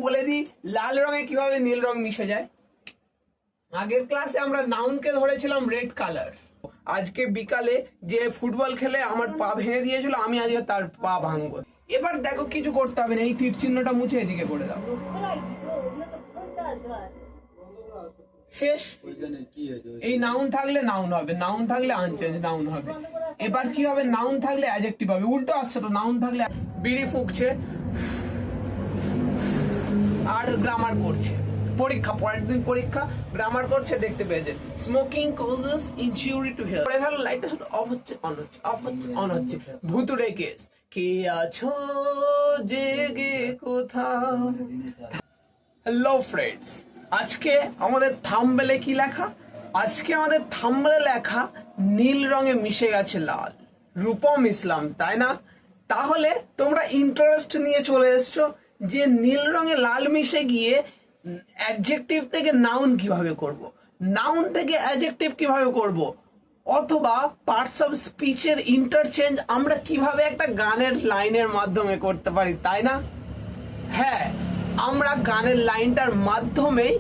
বলে দিই লাল রঙে কিভাবে নীল রং মিশে যায়। আগের ক্লাসে আমরা নাউনকে ধরেছিলাম রেড কালার। আজকে বিকালে যে ফুটবল খেলে আমার পা ভেঙে দিয়েছিল, আমি আজকে তার পা ভাঙবো। এবার দেখো কিছু করতে হবে না, এই তীর চিহ্নটা মুছে এদিকে করে দাও। শেষ। এই নাউন থাকলে নাউন হবে, নাউন থাকলে আনচেঞ্জ নাউন হবে। এবার কি হবে, নাউন থাকলে অ্যাডজেক্টিভ হবে। উল্টো আসছে তো, নাউন থাকলে বিড়ি ফুঁকছে আর গ্রামার করছে, পরীক্ষা পরের দিন পরীক্ষা, গ্রামার করছে, দেখতে পেয়েছে smoking causes injury to health. পরে ভালো লাইটটা শুধু অফ হচ্ছে অন হচ্ছে অফ হচ্ছে অন হচ্ছে। ভুতুড়ে কেস, কে আছো জেগে কোথাও। হ্যালো ফ্রেন্ডস, আজকে আমাদের থাম্বনেলে কি লেখা? আজকে আমাদের থাম্বনেলে লেখা নীল রঙে মিশে গেছে লাল। রূপম ইসলাম, তাই না? তাহলে তোমরা ইন্টারেস্ট নিয়ে চলে এসছো যে নীল রঙে লাল মিশে গিয়ে অ্যাডজেক্টিভ থেকে নাউন কিভাবে করব, নাউন থেকে অ্যাডজেক্টিভ কিভাবে করব, অথবা পার্টস অফ স্পিচের ইন্টারচেঞ্জ আমরা কিভাবে একটা গানের লাইনের মাধ্যমে করতে পারি, তাই না? হ্যাঁ, আমরা গানের লাইনটার মাধ্যমেই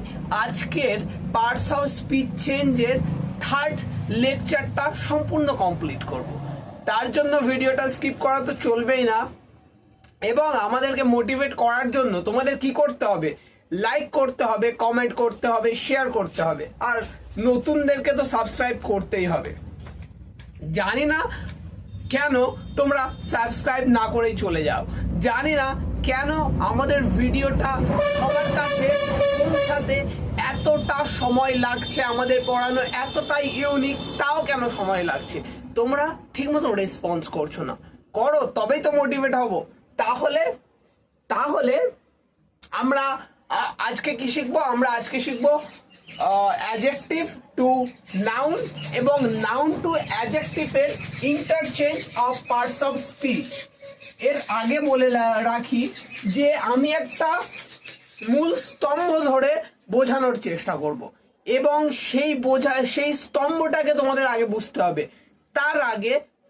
আজকের পার্টস অফ স্পিচ চেঞ্জের থার্ড লেকচারটা সম্পূর্ণ কমপ্লিট করব। তার জন্য ভিডিওটা স্কিপ করা তো চলবেই না, এবং আমাদেরকে মোটিভেট করার জন্য তোমাদের কি করতে হবে, লাইক করতে হবে, কমেন্ট করতে হবে, শেয়ার করতে হবে, আর নতুনদেরকে তো সাবস্ক্রাইব করতেই হবে। জানি না কেন তোমরা সাবস্ক্রাইব না করেই চলে যাও, জানি না কেন আমাদের ভিডিওটা সবার কাছে পৌঁছাতে এতটা সময় লাগছে, আমাদের পড়ানো এতটাই ইউনিক, তাও কেন সময় লাগছে। তোমরা ঠিকমতো রেসপন্স করছো না, করো তবেই তো মোটিভেট হব। তাহলে আমরা আজকে কি শিখবো? আমরা আজকে শিখবো অ্যাডজেক্টিভ টু নাউন এবং নাউন টু অ্যাডজেক্টিভের interchange of parts of speech. এর আগে বলে রাখি যে আমি একটা মূল স্তম্ভ ধরে বোঝানোর চেষ্টা করব, এবং সেই স্তম্ভটাকে তোমাদের আগে বুঝতে হবে।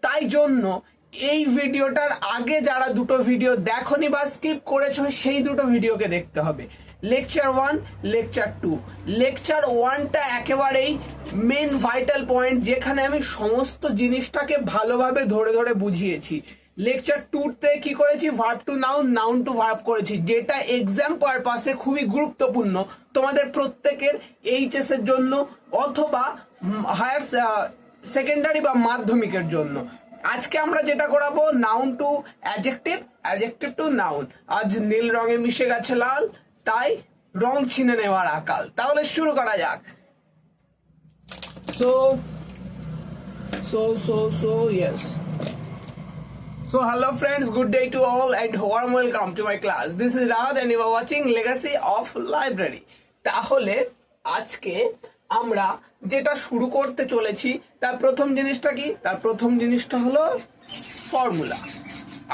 তাই জন্য এই ভিডিওটার আগে যারা দুটো ভিডিও দেখোনি বা স্কিপ করেছো, সেই দুটো ভিডিওকে দেখতে হবে। Lecture 1, lecture 2। লেকচার 1টা একেবারেই মেন ভাইটাল পয়েন্ট, যেখানে আমি সমস্ত জিনিসটাকে ভালোভাবে ধরে ধরে বুঝিয়েছি। লেকচার 2তে কি করেছি, verb to noun, noun to verb করেছি, যেটা এক্সাম পারপাসে খুবই গুরুত্বপূর্ণ তোমাদের প্রত্যেকের, এইচএস এর জন্য অথবা হায়ার সেকেন্ডারি বা মাধ্যমিকের জন্য। আজকে আমরা যেটা করাবো noun to adjective, adjective to noun. আজ নীল রঙে মিশে গেছে লাল, তাই রং ছিনে নেওয়ার আকাল। তাহলে শুরু করা যাক। So hello friends, good day to all and warm welcome to my class. This is Rahat and you are watching Legacy of Library. তাহলে আজকে আমরা যেটা শুরু করতে চলেছি তার প্রথম জিনিসটা কি? তার প্রথম জিনিসটা হলো ফর্মুলা।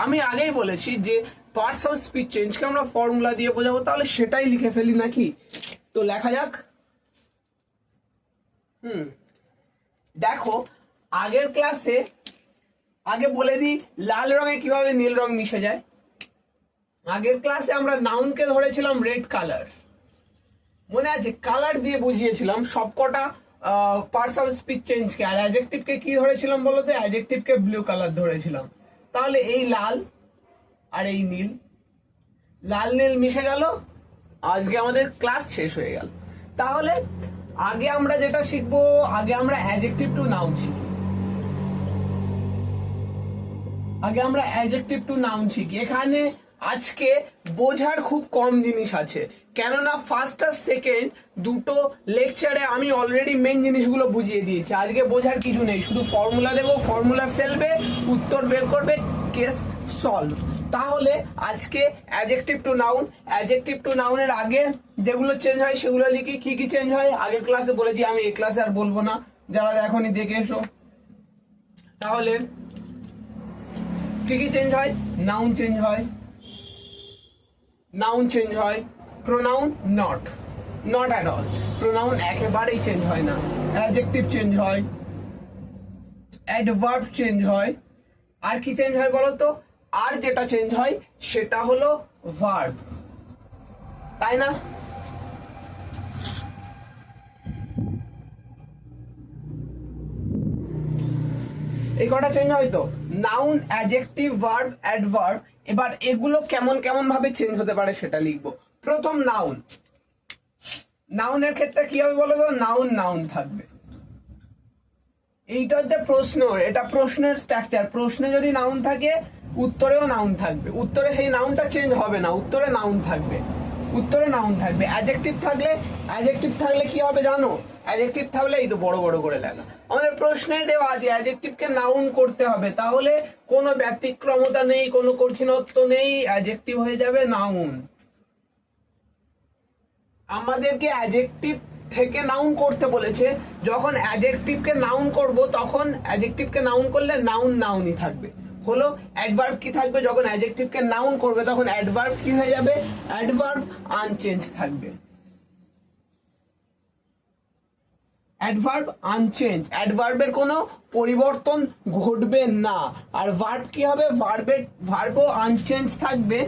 আমি আগেই বলেছি যে পার্টস অফ স্পিচ চেঞ্জকে আমরা ফর্মুলা দিয়ে বোঝাবো, তাহলে সেটাই লিখে ফেলি নাকি? তো লেখা যাক। দেখো, আগের ক্লাসে আগে বলে দিই লাল রঙে কিভাবে নীল রং মিশে যায়। আগের ক্লাসে আমরা নাউনকে ধরেছিলাম রেড কালার, মনে আছে? কালার দিয়ে বুঝিয়েছিলাম সবকটা পার্টস অফ স্পিচ চেঞ্জকে। আর অ্যাডজেক্টিভকে কি ধরেছিলাম বলো তো? অ্যাডজেক্টিভকে ব্লু কালার ধরেছিলাম। তাহলে এই লাল আর এই নীল, লাল নীল মিশে গেল, আজকে আমাদের ক্লাস শেষ হয়ে গেল। তাহলে আগে আমরা যেটা শিখবো, আগে আমরা অ্যাডজেক্টিভ টু নাউন শিখি। এখানে আজকে বোঝার খুব কম জিনিস আছে, কেননা ফার্স্ট আর সেকেন্ড দুটো লেকচারে আমি অলরেডি মেন জিনিসগুলো বুঝিয়ে দিয়েছি। আজকে বোঝার কিছু নেই, শুধু ফর্মুলা দেবো, ফর্মুলা ফেলবে, উত্তর বের করবে, কেস সলভ। তাহলে আজকে adjective to noun. Adjective to নাউনের আগে যেগুলো চেঞ্জ হয় সেগুলো লিখি। কি কি চেঞ্জ হয় আগের ক্লাসে বলেছি, আমি এই ক্লাসে আর বলবো না, যারা দেখোনি দেখে এসো। তাহলে কি কি চেঞ্জ হয়? নাউন চেঞ্জ হয়, pronoun not at all, pronoun একেবারেই চেঞ্জ হয় না। অ্যাডজেক্টিভ চেঞ্জ হয়, অ্যাডভার্ব চেঞ্জ হয়, আর কি চেঞ্জ হয় বলো তো? আর যেটা চেঞ্জ হয় সেটা হলো ভার্ব। তাই না? এই কটা চেঞ্জ হয় তো, নাউন, অ্যাডজেক্টিভ, ভার্ব, অ্যাডভার্ব। এবার এগুলো কেমন কেমন ভাবে চেঞ্জ হতে পারে সেটা লিখবো। প্রথম নাউন, নাউনের ক্ষেত্রে কি হবে বলো তো, নাউন নাউন থাকবে। এইটা হচ্ছে প্রশ্ন, এটা প্রশ্নের স্ট্রাকচার। প্রশ্নে যদি নাউন থাকে উত্তরেও নাউন থাকবে, উত্তরে সেই নাউনটা চেঞ্জ হবে না, উত্তরে নাউন থাকবে, উত্তরে নাউন থাকবে। অ্যাডজেক্টিভ থাকলে কি হবে জানো? অ্যাডজেক্টিভ থাকলে এই তো বড় বড় করে লেখা, আমাদের প্রশ্নে দেওয়া আছে অ্যাডজেক্টিভকে নাউন করতে হবে, তাহলে কোনো ব্যতিক্রমতা নেই, কোনো কঠিনত্ব নেই, অ্যাডজেক্টিভ হয়ে যাবে নাউন। আমাদেরকে অ্যাডজেক্টিভ থেকে নাউন করতে বলেছে, যখন অ্যাডজেক্টিভকে নাউন করব তখন অ্যাডজেক্টিভকে নাউন করলে নাউন নাউনই থাকবে। হলো অ্যাডভার্ব কি থাকবে, যখন অ্যাডজেক্টিভকে নাউন করবে তখন অ্যাডভার্ব কি হয়ে যাবে, অ্যাডভার্ব আনচেঞ্জ থাকবে। অ্যাডভার্ব আনচেঞ্জ, অ্যাডভার্বের কোনো পরিবর্তন ঘটবে না। আর ভার্ব কি হবে, ভার্বও আনচেঞ্জ থাকবে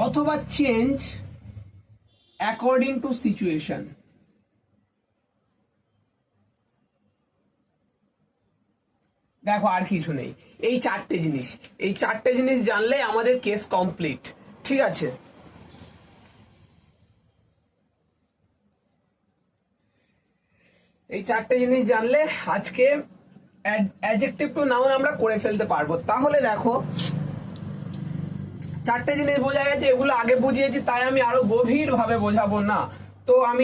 অথবা চেঞ্জ অ্যাকর্ডিং টু সিচুয়েশন। দেখো আর কিছু নেই, এই চারটে জিনিস জানলে আমাদের কেস কমপ্লিট। ঠিক আছে, এই চারটে জিনিস জানলে আজকে অ্যাডজেক্টিভ টু নাউন আমরা করে ফেলতে পারবো। তাহলে দেখো চারটে জিনিস বোঝা গেছে, এগুলো আগে বুঝিয়েছি তাই আমি আরো গভীর ভাবে বোঝাবো না। তো আমি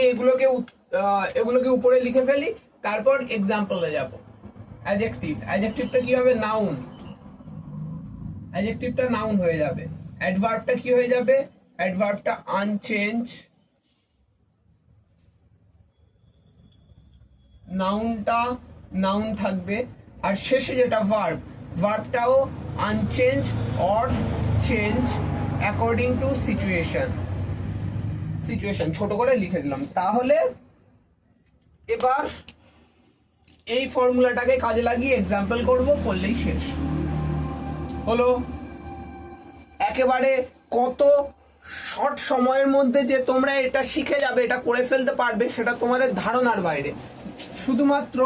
এগুলোকে উপরে লিখে ফেলি, তারপর এক্সাম্পলে যাব। অ্যাডজেক্টিভটা কি হবে, নাউন, অ্যাডজেক্টিভটা নাউন হয়ে যাবে। অ্যাডভার্বটা কি হয়ে যাবে, অ্যাডভার্বটা আনচেঞ্জ, নাউনটা নাউন থাকবে। আর শেষে যেটা ভার্বটাও unchange or change according to situation. ছোট করে লিখে দিলাম। তাহলে এবার এই ফর্মুলাটাকে কাজে লাগিয়ে এক্সাম্পল করব, করলেই শেষ হলো। একেবারে কত শর্ট সময়ের মধ্যে যে তোমরা এটা শিখে যাবে, এটা করে ফেলতে পারবে, সেটা তোমাদের ধারণার বাইরে। শুধুমাত্র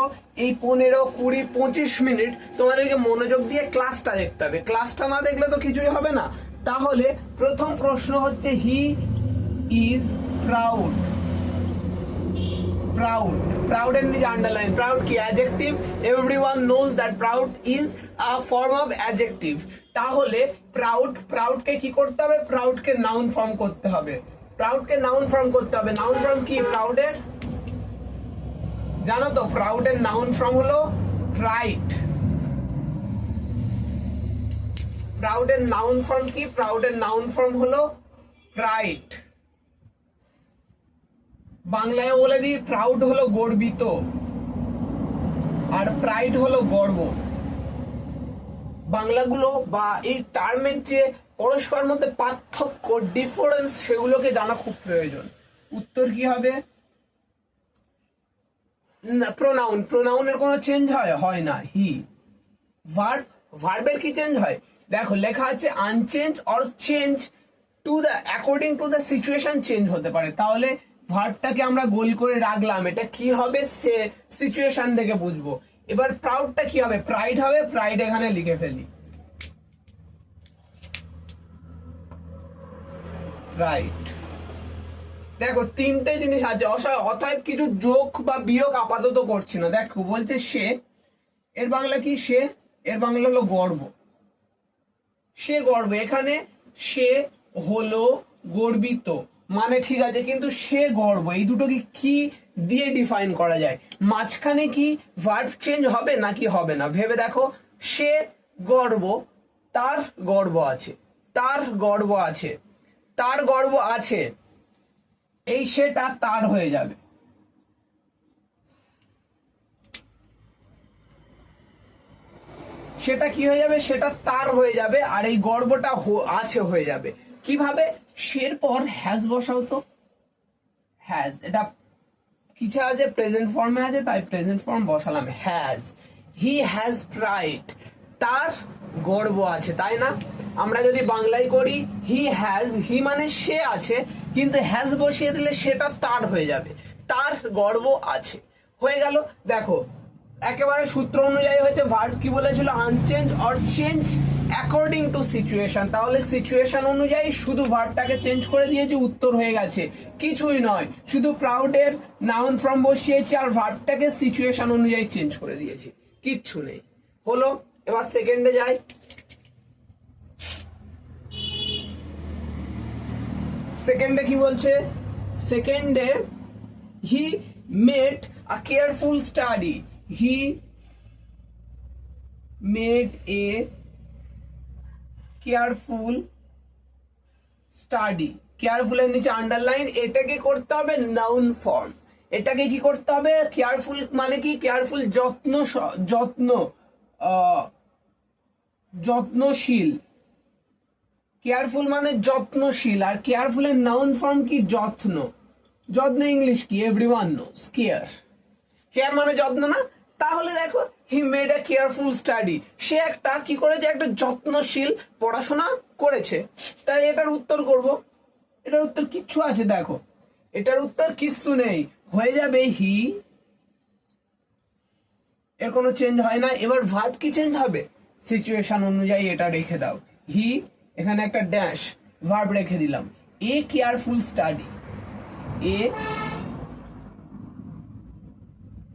এই 15, 20, 25 মিনিট তোমাদেরকে মনোযোগ দিয়ে ক্লাসটা দেখতে হবে। ক্লাসটা না দেখলে তো কিছুই হবে না। তাহলে প্রথম প্রশ্ন হচ্ছে, হি ইজ প্রাউড। Proud এর নিচে আন্ডারলাইন। প্রাউড কি, adjective. Everyone knows that proud is a form of adjective. তাহলে প্রাউডকে কি করতে হবে, প্রাউডকে নাউন ফর্ম করতে হবে। নাউন ফর্ম কি প্রাউডের, জানো তো? প্রাউডের নাউন ফর্ম হলো প্রাইড। প্রাউডের নাউন ফর্ম হলো প্রাইড। বাংলায় বলে দিই, প্রাউড হলো গর্বিত আর প্রাইড হলো গর্ব। বাংলাগুলো বা এই টার্মের যে পরস্পর মধ্যে পার্থক্য, ডিফারেন্স, সেগুলোকে জানা খুব প্রয়োজন। উত্তর কি হবে, প্রোনাউনের কোনো চেঞ্জ হয় না, হি। ভার্বের কি চেঞ্জ হয়, দেখো লেখা আছে unchange or change to the according to the situation change হতে পারে। তাহলে ভার্বটাকে আমরা গোল করে রাখলাম, এটা কি হবে, সে সিচুয়েশন থেকে বুঝবো। এবার প্রাউডটা কি হবে, প্রাইড হবে। প্রাইড এখানে লিখে ফেলি, রাইট। দেখো তিনটে জিনিস আছে, অতএব কিছু যোগ বা বিয়োগ আপাতত করছি না। দেখো বলছে সে, এর বাংলা কি, সে, এর বাংলা হলো গর্ব। সে গর্ব, এখানে সে হলো গর্বিত, মানে ঠিক আছে, কিন্তু সে গর্ব, এই দুটোকে কি দিয়ে ডিফাইন করা যায়? মাঝখানে কি ভার্ব চেঞ্জ হবে নাকি হবে না ভেবে দেখো। সে গর্ব, তার গর্ব আছে, এই সেটা তার হয়ে যাবে। সেটা কি হয়ে যাবে, সেটা তার হয়ে যাবে, আর এই গর্বটা আছে হয়ে যাবে। কিভাবে, সের পর হ্যাজ বসাও তো। হ্যাজ, এটা কিছু আছে, প্রেজেন্ট ফর্মে আছে, তাই প্রেজেন্ট ফর্ম বসালাম, হ্যাজ। হি হ্যাজ প্রাইড, তার গর্ব আছে, তাই না? আমরা যদি বাংলায় করি হি হ্যাজ, হি মানে সে আছে, কিন্তু হ্যাজ বসিয়ে দিলে সেটা তার হয়ে যাবে, তার গর্ব আছে। হয়ে গেল। দেখো একেবারে সূত্র অনুযায়ী হয়েছে, ভার্ব কি বলেছিল, unchange or change according to situation. তাহলে সিচুয়েশন অনুযায়ী শুধু ভার্বটাকে চেঞ্জ করে দিয়েছি, উত্তর হয়ে গেছে। কিছুই নয়, শুধু প্রাউডের নাউন ফর্ম বসিয়েছি আর ভার্বটাকে সিচুয়েশন অনুযায়ী চেঞ্জ করে দিয়েছি, কিচ্ছু নেই। হলো, এবার সেকেন্ডে যাই। সেকেন্ডে কি বলছে? সেকেন্ডে he made a careful study, he made a careful study. কেয়ারফুলের নিচে আন্ডারলাইন, এটাকে করতে হবে নাউন ফর্ম। এটাকে কি করতে হবে? কেয়ারফুল মানে কি? কেয়ারফুল যত্নশীল। কেয়ারফুল মানে যত্নশীল, আর কেয়ারফুলের নাউন ফর্ম কি? যত্ন। যত্ন ইংলিশ কি? Everyone নোস, care. কেয়ার মানে যত্ন না? তাহলে দেখো he made a careful study, সে একটা কি করেছে? একটা যত্নশীল পড়াশোনা করেছে। তাই এটার উত্তর করব। এটার উত্তর কিচ্ছু আছে? দেখো এটার উত্তর কিচ্ছু নেই, হয়ে যাবে হি। এর কোনো চেঞ্জ হয় না। এবার ভার্ব কি চেঞ্জ হবে? সিচুয়েশন অনুযায়ী এটা রেখে দাও, হি, এখানে একটা ড্যাশ, ভার্ব রেখে দিলাম, এ কেয়ারফুল স্টাডি।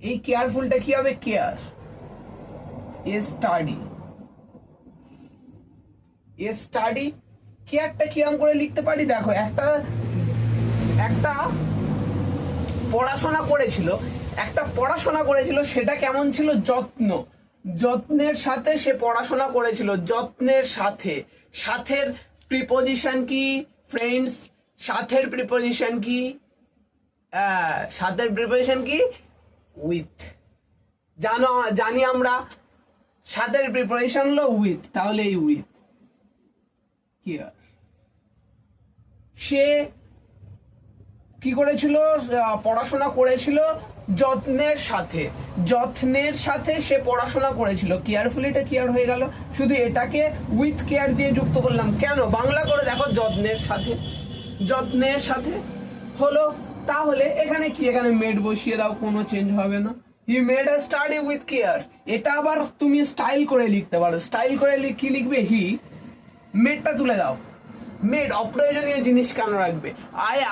এই কেয়ারফুলটা কি হবে? Care. A study, a study. কেয়ারটা কিরম করে লিখতে পারি? দেখো একটা পড়াশোনা করেছিল, সেটা কেমন ছিল? যত্ন। যত্নের সাথে সে পড়াশোনা করেছিল, যত্নের সাথে। সাথের প্রিপোজিশন কি ফ্রেন্ডস? সাথের প্রিপোজিশন কি? সাথের প্রিপোজিশন কি? উইথ। জানি আমরা সাথের প্রিপারেশন হলো উইথ, তাহলে এই উইথ কেয়ার। সে কি করেছিল? পড়াশোনা করেছিল যত্নের সাথে। যত্নের সাথে সে পড়াশোনা করেছিল, কেয়ারফুল, এটা কেয়ার হয়ে গেল। শুধু এটাকে উইথ কেয়ার দিয়ে যুক্ত করলাম, কেন? বাংলা করে দেখো, যত্নের সাথে, যত্নের সাথে হলো। তাহলে এখানে কি? এখানে মেড বসিয়ে দাও, কোনো চেঞ্জ হবে না। হি made a study with care. এটা আবার তুমি স্টাইল করে লিখতে পারো। স্টাইল করে কি লিখবে? হি, মেডটা তুলে দাও। মেড অপ্রয়োজনীয় জিনিস কেন রাখবে?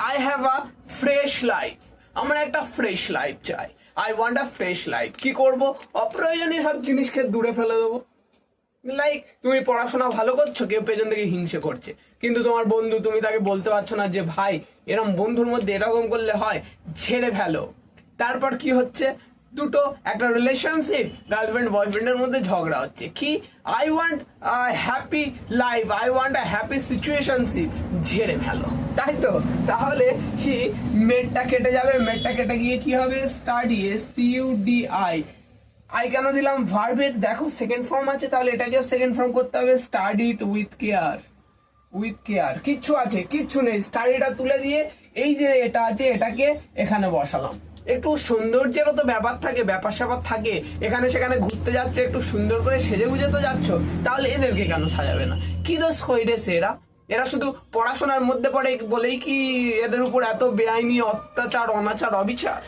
I have a fresh life, আমার একটা ফ্রেশ লাইফ চাই। I want a fresh life. কি করব? অপ্রয়োজনীয় সব জিনিসকে দূরে ফেলে দেবো। লাইক তুমি পড়াশোনা ভালো করছো, কেউ পেছন থেকে হিংসে করছে, কিন্তু তোমার বন্ধু, তুমি তাকে বলতে পারছো না যে ভাই এরকম বন্ধুর মধ্যে এরকম করলে হয়, ছেড়ে ফেলো। তারপর কি হচ্ছে? দুটো একটা রিলেশনশিপ, গার্লফ্রেন্ড বয়ফ্রেন্ডের মধ্যে ঝগড়া হচ্ছে, কি? I want happy life, I want a happy situationship, ঝেড়ে ফেলো, তাই তো? তাহলে কি মেডটা কেটে যাবে, মেডটা কেটে গিয়ে কি হবে? Study, STUDI। আই কেন দিলাম? ভার্বের দেখো সেকেন্ড ফর্ম আছে, তাহলে এটাকেও সেকেন্ড ফর্ম করতে হবে, studied with care. With care কিচ্ছু আছে? কিচ্ছু নেই। স্টাডিটা তুলে দিয়ে এই যে এটা আছে, এটাকে এখানে বসালাম। একটু সৌন্দর্যেরও তো ব্যাপার থাকে, ব্যাপার স্যাপার থাকে। এখানে সেখানে ঘুরতে যাচ্ছ, একটু সুন্দর করে সেজে গুজে তো যাচ্ছ, তাহলে এদেরকে কেন সাজাবে না? কি দোষ কইরেছে এরা শুধু পড়াশোনার মধ্যে পড়ে বলেই কি এদের উপর এত বেআইনি অত্যাচার, অনাচার, অবিচার?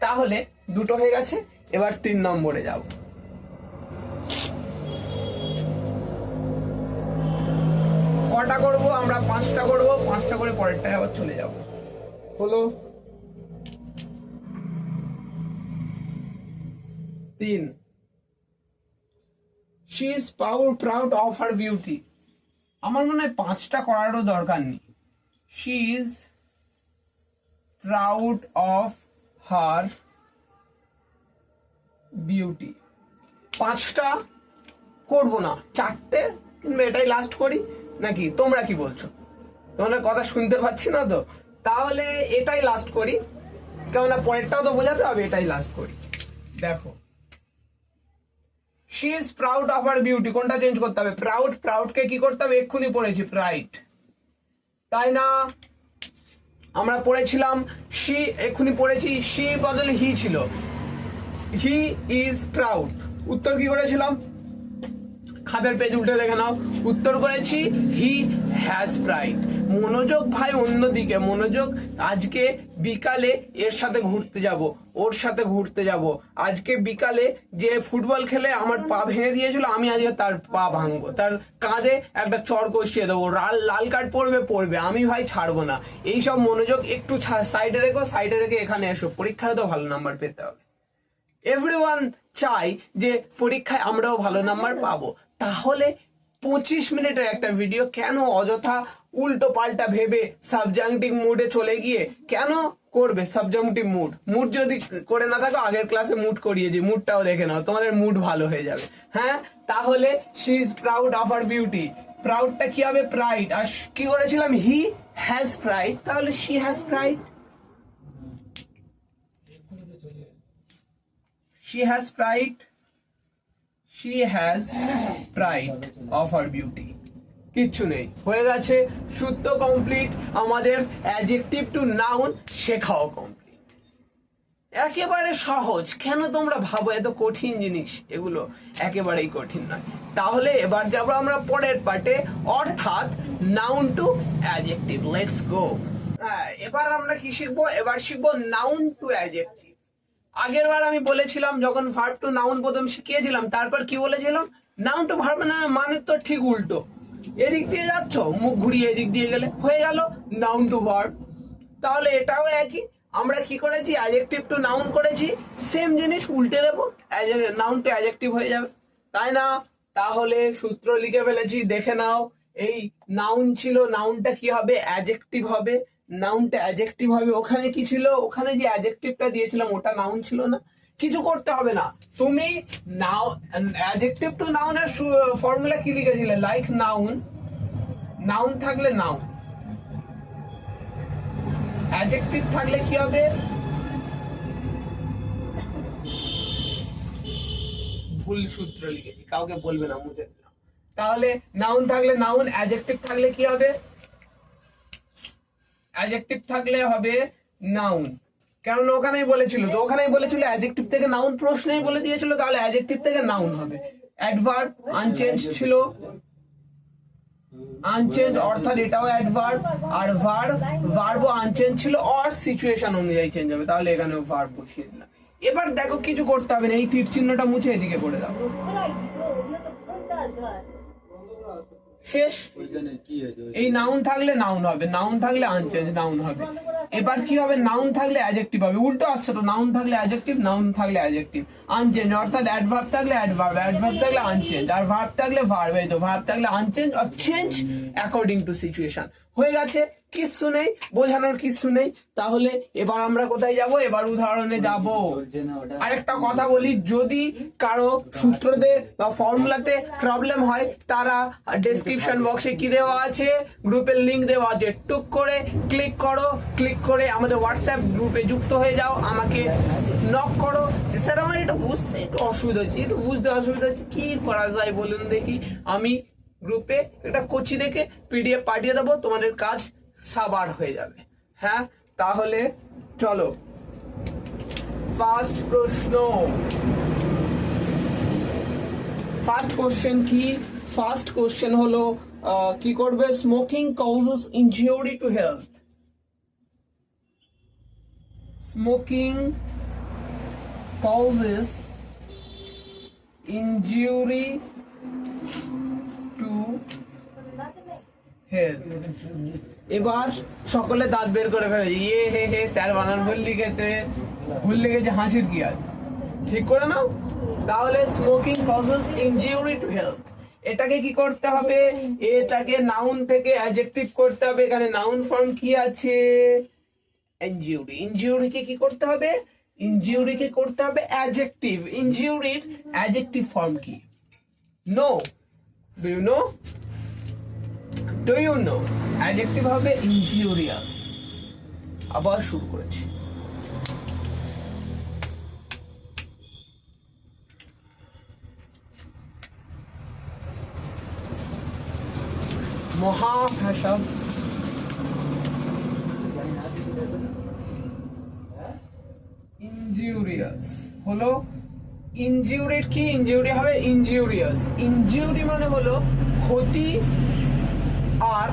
তাহলে দুটো হয়ে গেছে, এবার 3 নম্বরে যাব। কটা করব আমরা? 5টা করব, 5টা করে পরেরটায় আবার চলে যাব। হলো 3, she is proud of her beauty। আমার মনে হয় 5টা করারও দরকার নেই। she is proud of her beauty. 5টা করব না, 4টে, কিংবা এটাই লাস্ট করি নাকি? তোমরা কি বলছো? তোমাদের কথা শুনতে পাচ্ছি না তো, তাহলে এটাই লাস্ট করি, কেননা পরেরটাও তো বোঝাতে হবে। এটাই লাস্ট করি। দেখো she is proud of her beauty, কোনটা চেঞ্জ করতে হবে? প্রাউডকে কি করতে হবে? এক্ষুনি পড়েছি, প্রাইড, তাই না? আমরা পড়েছিলাম she, এক্ষুনি পড়েছি she বদলে হি ছিল, হি ইজ প্রাউড। উত্তর কি করেছিলাম? খাতার পেজ উল্টে দেখে নাও। উত্তর করেছি হি হ্যাজ প্রাইড। মনোযোগ ভাই অন্যদিকে, মনোযোগ। আজকে বিকালে এর সাথে ঘুরতে যাব, ওর সাথে ঘুরতে যাব। আজকে বিকালে যে ফুটবল খেলে আমার পা ভেঙে দিয়েছিল, আমি আজকে তার পা ভাঙবো, তার কাঁধে একটা চড় কষিয়ে দেবো, লাল কার্ড পড়বে, আমি ভাই ছাড়বো না। এইসব মনোযোগ একটু সাইডে রেখো, সাইডে রেখে এখানে এসো, পরীক্ষায় তো ভালো নাম্বার পেতে হবে। এভরিওয়ান চাই যে পরীক্ষায় আমরাও ভালো নাম্বার পাবো। তাহলে 25 মিনিটের একটা ভিডিও কেন অযথা উল্টো পাল্টা ভেবে সাবজাংটিভ মুডে চলে গিয়ে কেন করবে? সাবজাংটিভ মুড যদি করে না থাকো, আগের ক্লাসে মুড করিয়েছি, মুডটাও দেখে নাও, তোমাদের মুড ভালো হয়ে যাবে। হ্যাঁ, তাহলে she is proud of her beauty. প্রাউডটা কি হবে? প্রাইড। আর কি করেছিলাম? হি হ্যাজ প্রাইড, তাহলে she has pride. She has pride. She has pride of her beauty. কিচ্ছু নেই, হয়ে গেছে। সূত্র কমপ্লিট। আমাদের অ্যাডজেক্টিভ টু নাউন শেখাও কমপ্লিট। একেবারে সহজ। কেন তোমরা ভাবো এত কঠিন জিনিস? এগুলো একেবারেই কঠিন নয়। তাহলে এবার যাবো আমরা পরের পার্টে, অর্থাৎ noun to adjective. Let's go. হ্যাঁ, এবার আমরা কি শিখবো? এবার শিখবো নাউন টু অ্যাডজেক্টিভ। আগের বার আমি বলেছিলাম, যখন ভার্ব টু নাউন প্রথম শিখিয়েছিলাম, তারপর কি বলেছিলাম? নাউন টু ভার্ব মানে তো ঠিক উল্টো। এদিক দিয়ে যাচ্ছ, মুখ ঘুরিয়ে এদিক দিয়ে গেলে হয়ে গেল নাউন টু ভার্ব। তাহলে এটাও একই। আমরা কি করেছি? অ্যাডজেক্টিভ টু নাউন করেছি, সেম জিনিস উল্টে দেবো, নাউন টু অ্যাডজেক্টিভ হয়ে যাবে, তাই না? তাহলে সূত্র লিখে ফেলেছি, দেখে নাও। এই নাউন ছিল, নাউনটা কি হবে? অ্যাডজেক্টিভ হবে। নাউনটা অ্যাডজেক্টিভ হবে। ওখানে কি ছিল? ওখানে যে অ্যাডজেক্টিভটা দিয়েছিলাম ওটা নাউন ছিল না। কিছু করতে হবে না, তুমি নাও অ্যাডজেক্টিভ টু নাউনের ফর্মুলা কি লিখেছিলে? লাইক নাউন, নাউন থাকলে নাউন, অ্যাডজেক্টিভ থাকলে কি হবে? ভুল সূত্র লিখেছি, কাউকে বলবে না, মুছে দিলাম। তাহলে নাউন থাকলে নাউন, অ্যাডজেক্টিভ থাকলে কি হবে? অ্যাডজেক্টিভ থাকলে হবে নাউন। কারণ ওখানেই বলেছিল, তো ওখানেই বলেছিল অ্যাডজেক্টিভ থেকে নাউন, প্রশ্নেই বলে দিয়েছিল, তাহলে অ্যাডজেক্টিভ থেকে নাউন হবে। অ্যাডভার্ব আনচেঞ্জ ছিল, আনচেঞ্জ অর্থাৎ এটাও অ্যাডভার্ব। আর ভার্বও আনচেঞ্জ ছিল, অর সিচুয়েশন অনুযায়ী চেঞ্জ হবে, তাহলে এখানেও ভার্ব বসিয়ে দিলাম। এবার দেখো, কিছু করতে হবে না, এই তীর চিহ্নটা মুছে এদিকে করে দাও, শেষ। এই নাউন থাকলে নাউন হবে, নাউন থাকলে আনচেঞ্জ নাউন হবে। এবার কি হবে? নাউন থাকলে অ্যাডজেক্টিভ হবে, উল্টো আসছে তো, নাউন থাকলে অ্যাডজেক্টিভ, নাউন থাকলে অ্যাডজেক্টিভ। আনচেঞ্জ অর্থাৎ অ্যাডভার্ব থাকলে অ্যাডভার্ব, অ্যাডভার্ব থাকলে আনচেঞ্জ, আর ভার্ব থাকলে ভার্ব। এই তো ভার্ব থাকলে আনচেঞ্জ আর চেঞ্জ অ্যাকর্ডিং টু সিচুয়েশন। হয়ে গেছে, কিচ্ছু নেই, বোঝানোর কিচ্ছু নেই। তাহলে এবার আমরা কোথায় যাব? এবার উদাহরণে যাব। আরেকটা কথা বলি, যদি কারো সূত্রতে বা ফর্মুলাতে প্রবলেম হয়, তারা ডেসক্রিপশন বক্সে কি দেওয়া আছে? গ্রুপের লিংক দেওয়া আছে, টুক করে ক্লিক করো, ক্লিক করে আমাদের হোয়াটসঅ্যাপ গ্রুপে যুক্ত হয়ে যাও, আমাকে নক করো যে স্যার আমার এটা বুঝতে একটু অসুবিধা হচ্ছে, একটু বুঝতে অসুবিধা হচ্ছে, কি করা যায় বলুন দেখি। আমি গ্রুপে একটা কোচি দেখে পিডিএফ পাঠিয়ে দেবো, তোমাদের কাজ সাবার হয়ে যাবে। হ্যাঁ, তাহলে চলো ফার্স্ট প্রশ্ন। ফার্স্ট কোশ্চেন কি? ফার্স্ট কোশ্চেন হলো কি করবে? Smoking causes injury two health. Smoking causes injury to health. এবার সকলে দাঁত বের করে ফেলে, ইয়ে হে হে স্যার বানান ভুল লিখেছে, হাসির কি আছে? ঠিক করে নাও। তাহলে smoking causes injury to health, এটাকে কি করতে হবে? এটাকে নাউন থেকে অ্যাডজেক্টিভ করতে হবে। এখানে নাউন ফর্ম কি আছে? ইনজুরি। ইনজুরিকে কি করতে হবে? ইনজুরিকে করতে হবে অ্যাডজেক্টিভ। ইনজুরির অ্যাডজেক্টিভ ফর্ম কি? No. Do you know? Do you know? Adjective হবে ইনজুরিয়াস। আবার শুরু করেছি। মহাভাষা ইনজুরিয়াস হলো ইনজিউরিড কি? ইনজিউরি হবে ইনজিউরিয়াস। ইনজিউরি মানে হলো ক্ষতি, আর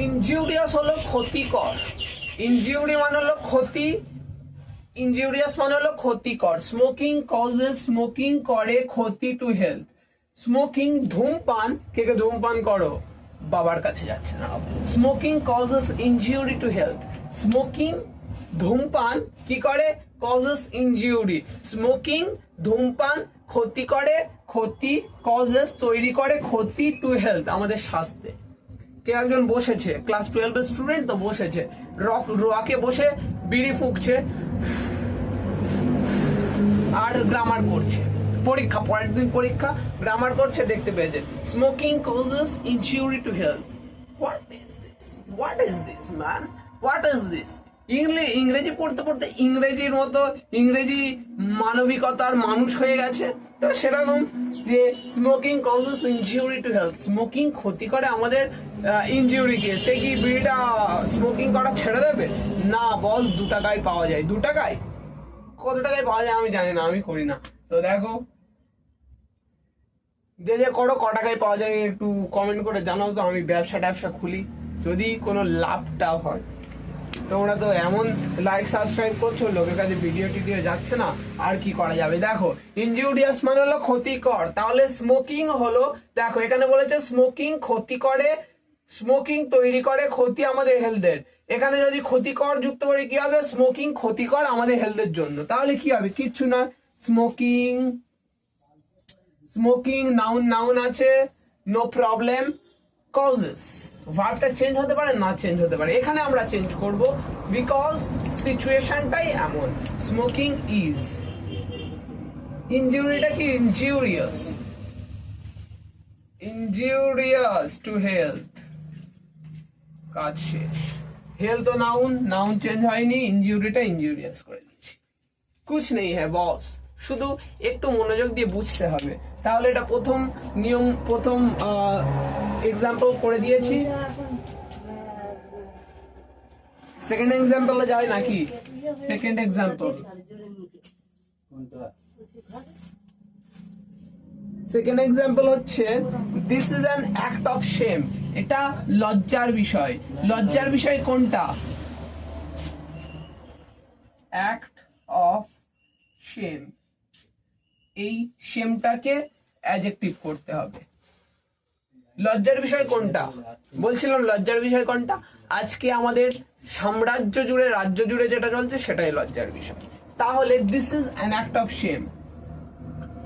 ইনজিউরিয়াস হলো ক্ষতিকর। ইনজিউরি মানে হলো ক্ষতি, ইনজিউরিয়াস মানে হলো ক্ষতিকর। স্মোকিং কজেস, স্মোকিং করে ক্ষতি টু হেলথ। স্মোকিং ধূমপান, কে কে ধূমপান করো? বাবার কাছে যাচ্ছে না। Smoking causes injury to health. Smoking ধূমপান কি করে? Causes injury. স্মোকিং ধূমপান ক্ষতি করে, ক্ষতি কজেস তৈরি করে ক্ষতি টু হেলথ আমাদের স্বাস্থ্যে। কে একজন বসেছে, ক্লাস 12 এর স্টুডেন্ট তো বসেছে, রকে বসে বিড়ি ফুঁকছে আর গ্রামার করছে। পরীক্ষা, পরের দিন পরীক্ষা, গ্রামার করছে, দেখতে পেয়েছে smoking causes injury to health. What is this? What is this man? What is this? ইংরেজি পড়তে পড়তে ইংরেজির মতো ইংরেজি মানবিকতার মানুষ হয়ে গেছে। তো সেরকম যে smoking causes injury to health, smoking ক্ষতি করে আমাদের ইনজিউরিকে। সে কি বিড়িটা স্মোকিং করা ছেড়ে দেবে? না বস, 2 টাকায় পাওয়া যায়। 2 টাকায়? কত টাকায় পাওয়া যায় আমি জানি না, আমি করি না। তো দেখো, যে করো, ক টাকায় পাওয়া যায় একটু কমেন্ট করে জানাও তো। আমি ব্যবসা খুলি, যদি কোনো লাভটা হয়। তোমরা তো এমন লাইক সাবস্ক্রাইব করছো, লোকের কাছে ভিডিও টিডিও যাচ্ছে না, আর কি করা যাবে। দেখো, ইনজিউরিয়াস মানে হলো ক্ষতিকর, তাহলে স্মোকিং হলো, দেখো এখানে বলেছে স্মোকিং ক্ষতি করে, স্মোকিং তৈরি করে ক্ষতি আমাদের হেলথের। এখানে যদি ক্ষতিকর যুক্ত করে কি হবে? স্মোকিং ক্ষতিকর আমাদের হেলথের জন্য। তাহলে কি হবে? কিচ্ছু না। স্মোকিং, স্মোকিং নাউন আছে, নো প্রবলেম। কজেস, ভার্বটা চেঞ্জ হতে পারে, না চেঞ্জ হতে পারে। এখানে আমরা চেঞ্জ করব, বিকজ সিচুয়েশনটাই এমন। স্মোকিং ইজ, ইনজিউরিটা কি? ইনজিউরিয়াস, ইনজিউরিয়াস টু হেলথ। কাজ শেষ। হেলথ তো নাউন চেঞ্জ হয়নি, ইনজিউরিটা ইনজিউরিয়াস করে দিচ্ছি। কুছ নেই হ্যাঁ বস, শুধু একটু মনোযোগ দিয়ে বুঝতে হবে। তাহলে এটা প্রথম নিয়ম, প্রথম এক্সাম্পল করে দিয়েছি। সেকেন্ড এক্সাম্পলে যায় নাকি? সেকেন্ড এক্সাম্পল, সেকেন্ড এক্সাম্পল হচ্ছে this is an act of shame. এটা লজ্জার বিষয়। লজ্জার বিষয় কোনটা? Act of shame. এই শেমটাকে অ্যাডজেক্টিভ করতে হবে। লজ্জার বিষয় কোনটা? বলছিলাম লজ্জার বিষয় কোনটা? আজকে আমাদের সাম্রাজ্য জুড়ে, রাজ্য জুড়ে যেটা চলছে সেটাই লজ্জার বিষয়। তাহলে this is an act of shame,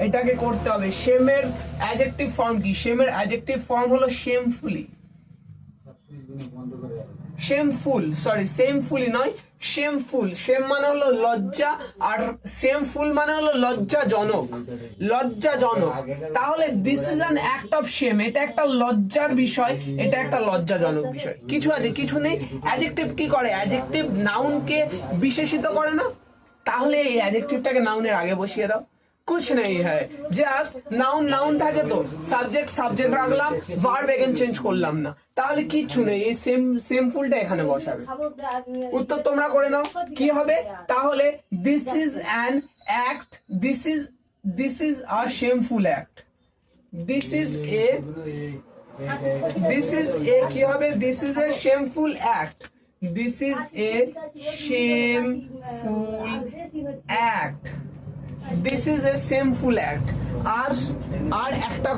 এটাকে করতে হবে। শেমের অ্যাডজেক্টিভ ফর্ম কি? শেমের অ্যাডজেক্টিভ ফর্ম হলো শেমফুলি। শেমফুল, সরি শেমফুলি নয়, শেমফুল। শেম মানে হলো লজ্জা, আর শেমফুল মানে হলো লজ্জাজনক, লজ্জাজনক। তাহলে this is an act of shame, এটা একটা লজ্জার বিষয়, এটা একটা লজ্জাজনক বিষয়। কিছু আছে? কিছু নেই। অ্যাডজেক্টিভ কি করে? অ্যাডজেক্টিভ নাউনকে বিশেষিত করে না? তাহলে এই অ্যাডজেক্টিভটাকে নাউনের আগে বসিয়ে দাও। कुछ नहीं है, জাস্ট নাউন থাকে তো, সাবজেক্ট রাখলাম, ভার্ব এখানে চেঞ্জ করলাম না, তাহলে কিচ্ছু নেই। এই সেম ফুলটা এখানে বসাবে। উত্তর তোমরা করে নাও কি হবে। তাহলে this is an act, this is a shameful act, this is a কি হবে? This is a shameful act, this is a shameful act, this is a shameful act. আর একটা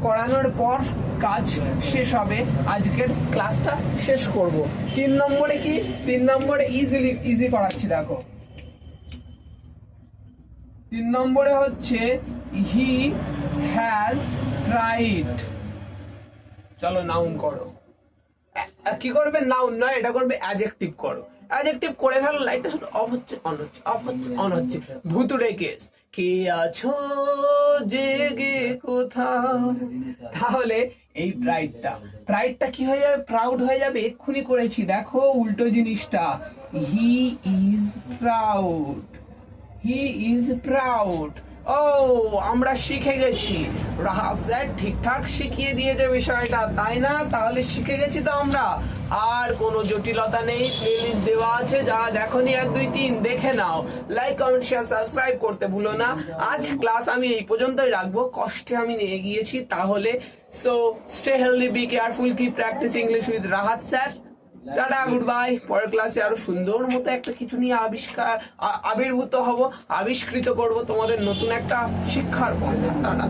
করানোর পর কাজ শেষ হবে, আজকের ক্লাসটা শেষ করব। 3 নম্বরে কি? 3 নম্বরে ইজি করাচ্ছি, দেখো 3 নম্বরে হচ্ছে হি হ্যাজ ট্রাইড। চলো নাউন করো। কি করবে? নাউন নয়, এটা করবে অ্যাডজেক্টিভ করো। অ্যাডজেক্টিভ করে ফেলো। লাইটটা শুধু অফ হচ্ছে, অন হচ্ছে, অফ হচ্ছে, অন হচ্ছে। ভুতুড়ে কেস, কে আছো জেগে কোথাও। তাহলে এই প্রাইডটা কি হয়ে যাবে? প্রাউড হয়ে যাবে। এক্ষুনি করেছি, দেখো উল্টো জিনিসটা। He is proud, he is proud. ও আমরা শিখে গেছি, রাহাত স্যার ঠিকঠাক শিখিয়ে দিয়েছে বিষয়টা, তাই না? তাহলে শিখে গেছি তো আমরা, আর কোনো জটিলতা নেই। প্লেলিস্ট দেওয়া আছে, যারা দেখোনি 1 2 3 দেখে নাও। লাইক কমেন্ট শেয়ার সাবস্ক্রাইব করতে ভুলো না। আজ ক্লাস আমি এই পর্যন্তই রাখবো, কষ্টে আমি নিয়ে গিয়েছি তাহলে। So stay healthy, be careful, keep practice English with Rahat sir. Tata, good bye. পরের ক্লাসে আরো সুন্দর মতো একটা কিছু নিয়ে আবির্ভূত হব, আবিষ্কৃত করব তোমাদের নতুন একটা শিক্ষার পন্থা। টাটা।